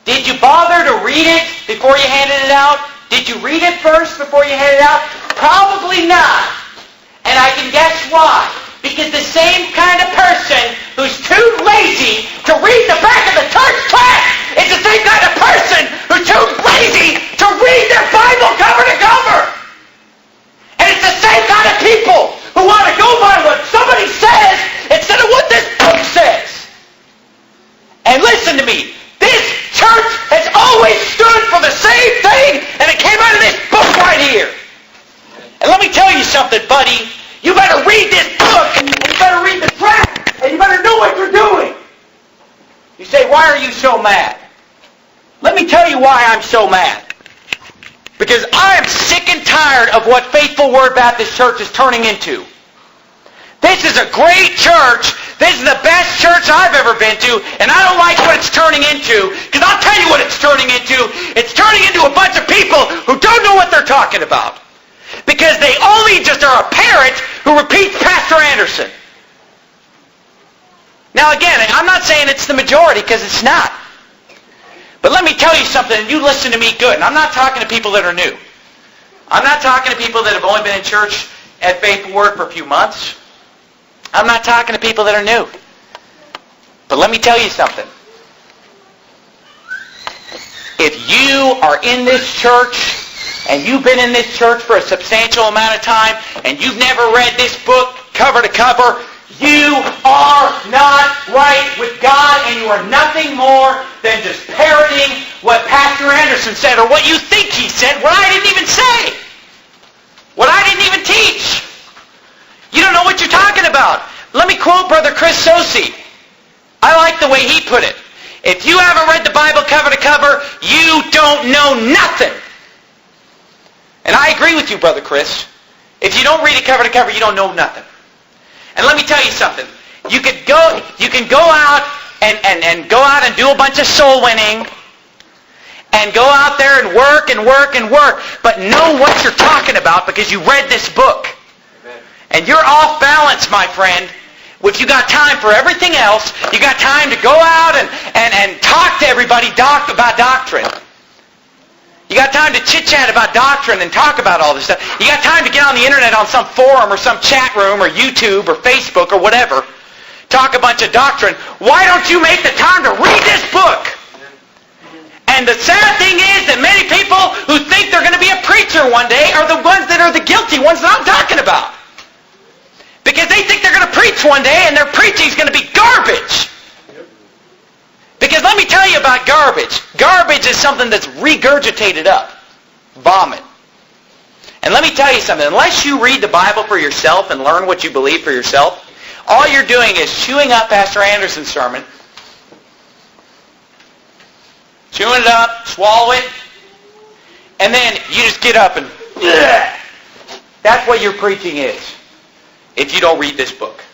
Did you bother to read it before you handed it out? Did you read it first before you handed it out? Probably not. And I can guess why. Because the same kind of person who's too lazy to read the back of the church tract is the same kind of person who's too lazy to read their Bible cover to cover. And it's the same kind of people who want to go by what somebody says instead of what this book says. And listen to me. This church has always stood for the same thing, and it came out of this book right here. And let me tell you something, buddy. You better read this book, and you better read the tract, and you better know what you're doing. You say, why are you so mad? Let me tell you why I'm so mad. Because I am sick and tired of what Faithful Word Baptist Church is turning into. This is a great church. This is the best church I've ever been to, and I don't like what it's turning into, because I'll tell you what it's turning into. It's turning into a bunch of people who don't know what they're talking about. Because they only just are a parrot who repeats Pastor Anderson. Now again, I'm not saying it's the majority, because it's not. But let me tell you something, and you listen to me good. And I'm not talking to people that are new. I'm not talking to people that have only been in church at Faithful Word for a few months. I'm not talking to people that are new. But let me tell you something. If you are in this church, and you've been in this church for a substantial amount of time, and you've never read this book cover to cover, you are not right with God, and you are nothing more than just parroting what Pastor Anderson said, or what you think he said, what I didn't even say, what I didn't even teach. You don't know what you're talking about. Let me quote Brother Chris Sosi. I like the way he put it. If you haven't read the Bible cover to cover, you don't know nothing. And I agree with you, Brother Chris. If you don't read it cover to cover, you don't know nothing. And let me tell you something. You can go out and go out and do a bunch of soul winning, and go out there and work and work and work, but know what you're talking about because you read this book. Amen. And you're off balance, my friend. If you got time for everything else, you got time to go out and talk to everybody about doctrine. You got time to chit-chat about doctrine and talk about all this stuff. You got time to get on the internet on some forum or some chat room or YouTube or Facebook or whatever. Talk a bunch of doctrine. Why don't you make the time to read this book? And the sad thing is that many people who think they're going to be a preacher one day are the ones that are the guilty ones that I'm talking about. Because they think they're going to preach one day and their preaching is going to be garbage. Because let me tell you about garbage. Garbage is something that's regurgitated up. Vomit. And let me tell you something. Unless you read the Bible for yourself and learn what you believe for yourself, all you're doing is chewing up Pastor Anderson's sermon, chewing it up, swallow it, and then you just get up and... That's what your preaching is if you don't read this book.